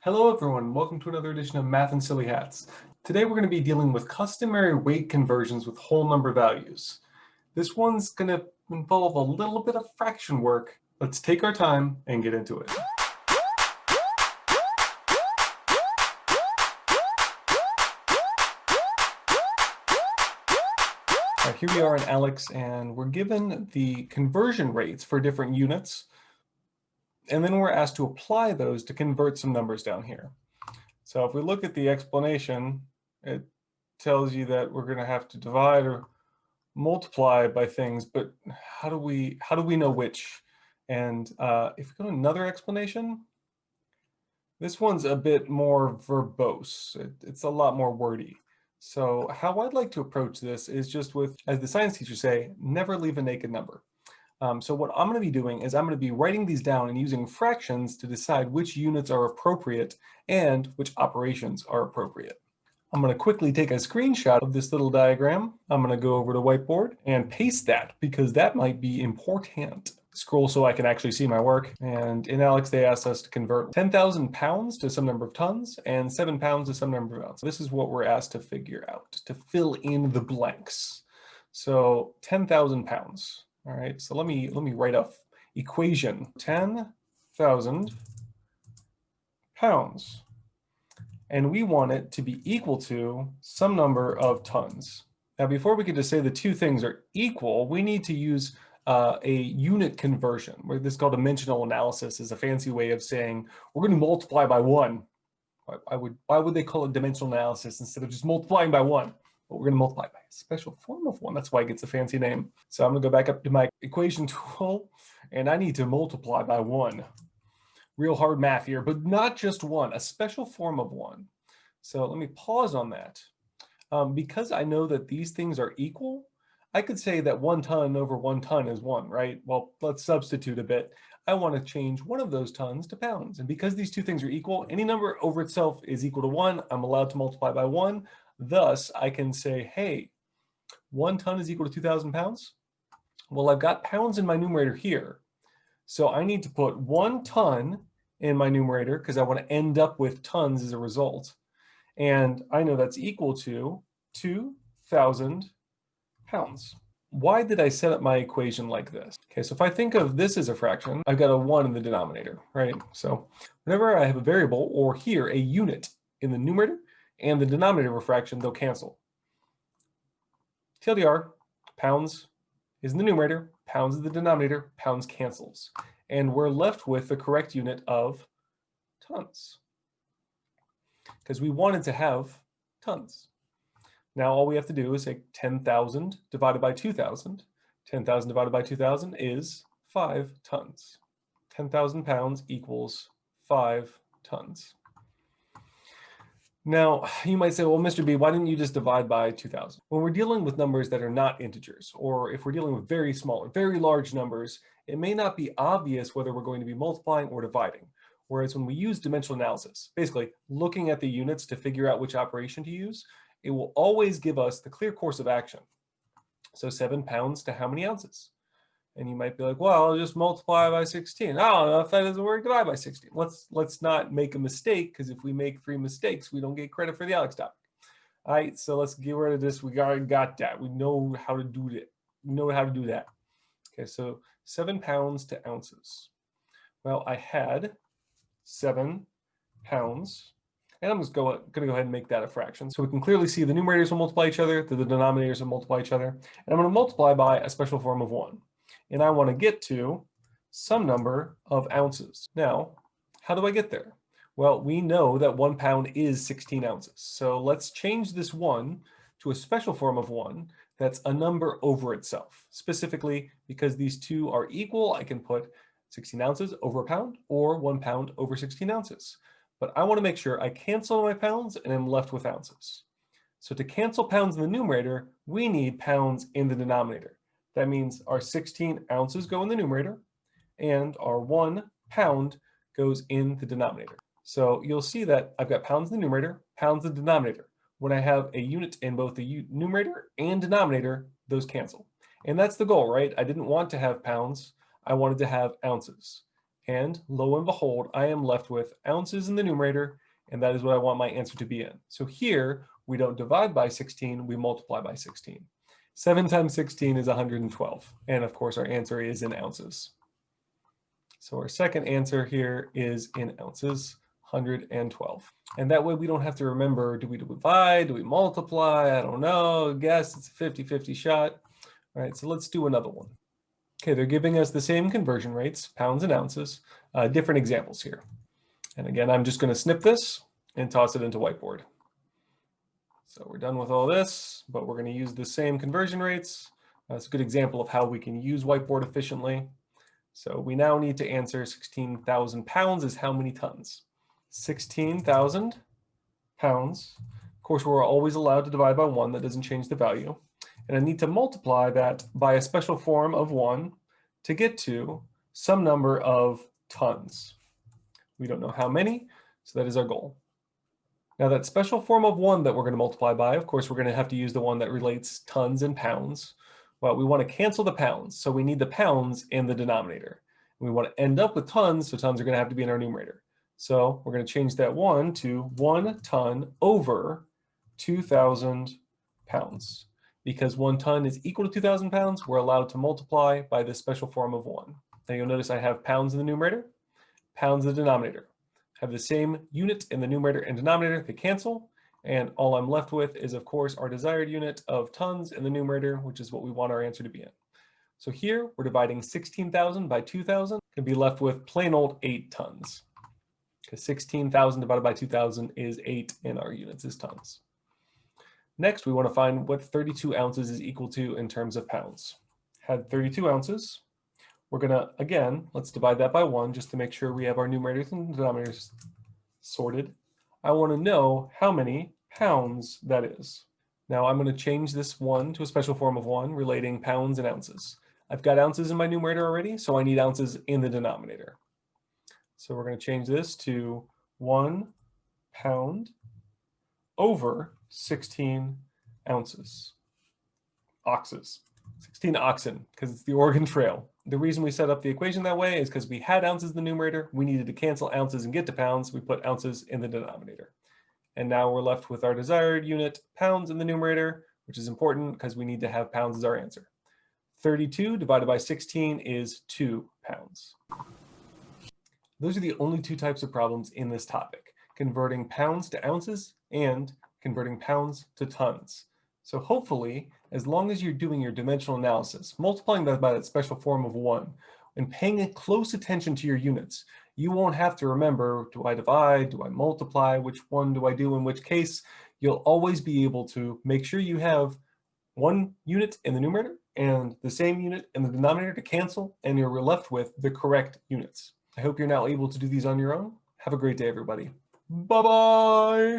Hello everyone, welcome to another edition of Math and Silly Hats. Today we're going to be dealing with customary weight conversions with whole number values. This one's going to involve a little bit of fraction work. Let's take our time and get into it. All right, here we are in ALEKS and we're given the conversion rates for different units. And then we're asked to apply those to convert some numbers down here. So if we look at the explanation, it tells you that we're going to have to divide or multiply by things, but how do we know which? And if we go to another explanation, this one's a bit more verbose. It's a lot more wordy. So how I'd like to approach this is just with, as the science teachers say, never leave a naked number. So what I'm going to be doing is I'm going to be writing these down and using fractions to decide which units are appropriate and which operations are appropriate. I'm going to quickly take a screenshot of this little diagram. I'm going to go over to whiteboard and paste that because that might be important. Scroll so I can actually see my work. And in ALEKS, they asked us to convert 10,000 pounds to some number of tons and 7 pounds to some number of ounces. This is what we're asked to figure out, to fill in the blanks. So 10,000 pounds. All right, so let me write a equation. 10,000 pounds. And we want it to be equal to some number of tons. Now, before we could just say the two things are equal, we need to use a unit conversion, where this is called dimensional analysis, is a fancy way of saying we're going to multiply by 1. Why would they call it dimensional analysis instead of just multiplying by 1? But we're going to multiply by a special form of 1. That's why it gets a fancy name. So I'm going to go back up to my equation tool, and I need to multiply by 1. Real hard math here, but not just 1, a special form of 1. So let me pause on that. Because I know that these things are equal, I could say that 1 ton over 1 ton is 1, right? Well, let's substitute a bit. I want to change one of those tons to pounds. And because these two things are equal, any number over itself is equal to 1. I'm allowed to multiply by 1. Thus, I can say, hey, 1 ton is equal to 2,000 pounds. Well, I've got pounds in my numerator here. So I need to put 1 ton in my numerator because I want to end up with tons as a result. And I know that's equal to 2,000 pounds. Why did I set up my equation like this? Okay, so if I think of this as a fraction, I've got a 1 in the denominator, right? So whenever I have a variable, or here, a unit in the numerator and the denominator of a fraction, they'll cancel. TLDR, pounds is in the numerator, pounds is the denominator, pounds cancels. And we're left with the correct unit of tons, because we wanted to have tons. Now all we have to do is say 10,000 divided by 2,000. 10,000 divided by 2,000 is 5 tons. 10,000 pounds equals 5 tons. Now, you might say, well, Mr. B, why didn't you just divide by 2,000? When we're dealing with numbers that are not integers, or if we're dealing with very small or very large numbers, it may not be obvious whether we're going to be multiplying or dividing. Whereas when we use dimensional analysis, basically looking at the units to figure out which operation to use, it will always give us the clear course of action. So 7 pounds to how many ounces? And you might be like, well, I'll just multiply by 16. I don't know if that doesn't work, divide by 16. Let's not make a mistake, because if we make 3 mistakes, we don't get credit for the ALEKS topic. All right, so let's get rid of this. We already got that. We know how to do that. We know how to do that. Okay, so 7 pounds to ounces. Well, I had 7 pounds. And I'm just going to go ahead and make that a fraction. So we can clearly see the numerators will multiply each other, the denominators will multiply each other. And I'm going to multiply by a special form of 1. And I want to get to some number of ounces. Now, how do I get there? Well, we know that 1 pound is 16 ounces. So let's change this 1 to a special form of 1 that's a number over itself. Specifically, because these two are equal, I can put 16 ounces over a pound or 1 pound over 16 ounces. But I want to make sure I cancel my pounds and I'm left with ounces. So to cancel pounds in the numerator, we need pounds in the denominator. That means our 16 ounces go in the numerator and our 1 pound goes in the denominator. So you'll see that I've got pounds in the numerator, pounds in the denominator. When I have a unit in both the numerator and denominator, those cancel. And that's the goal, right? I didn't want to have pounds. I wanted to have ounces. And lo and behold, I am left with ounces in the numerator, and that is what I want my answer to be in. So here, we don't divide by 16, we multiply by 16. 7 times 16 is 112. And of course, our answer is in ounces. So our second answer here is in ounces, 112. And that way we don't have to remember, do we divide, do we multiply? I don't know, guess it's a 50-50 shot. All right, so let's do another one. Okay, they're giving us the same conversion rates, pounds and ounces, different examples here. And again, I'm just going to snip this and toss it into whiteboard. So we're done with all this, but we're going to use the same conversion rates. That's a good example of how we can use whiteboard efficiently. So we now need to answer 16,000 pounds is how many tons? 16,000 pounds. Of course, we're always allowed to divide by 1. That doesn't change the value. And I need to multiply that by a special form of 1 to get to some number of tons. We don't know how many, so that is our goal. Now that special form of 1 that we're going to multiply by, of course, we're going to have to use the one that relates tons and pounds. Well, we want to cancel the pounds, so we need the pounds in the denominator. We want to end up with tons, so tons are going to have to be in our numerator. So we're going to change that 1 to 1 ton over 2,000 pounds. Because 1 ton is equal to 2,000 pounds, we're allowed to multiply by this special form of 1. Now you'll notice I have pounds in the numerator, pounds in the denominator. Have the same unit in the numerator and denominator, they cancel, and all I'm left with is, of course, our desired unit of tons in the numerator, which is what we want our answer to be in. So here, we're dividing 16,000 by 2,000, can be left with plain old 8 tons. Because 16,000 divided by 2,000 is 8 in our units, is tons. Next, we want to find what 32 ounces is equal to in terms of pounds. Had 32 ounces. We're going to, again, let's divide that by 1 just to make sure we have our numerators and denominators sorted. I want to know how many pounds that is. Now I'm going to change this 1 to a special form of 1 relating pounds and ounces. I've got ounces in my numerator already, so I need ounces in the denominator. So we're going to change this to 1 pound over 16 ounces. Oxes. 16 oxen, because it's the Oregon Trail. The reason we set up the equation that way is because we had ounces in the numerator. We needed to cancel ounces and get to pounds. We put ounces in the denominator. And now we're left with our desired unit, pounds in the numerator, which is important because we need to have pounds as our answer. 32 divided by 16 is 2 pounds. Those are the only 2 types of problems in this topic, converting pounds to ounces and converting pounds to tons. So hopefully, as long as you're doing your dimensional analysis, multiplying that by that special form of 1, and paying close attention to your units, you won't have to remember, do I divide, do I multiply, which one do I do in which case? You'll always be able to make sure you have 1 unit in the numerator and the same unit in the denominator to cancel, and you're left with the correct units. I hope you're now able to do these on your own. Have a great day, everybody. Bye-bye.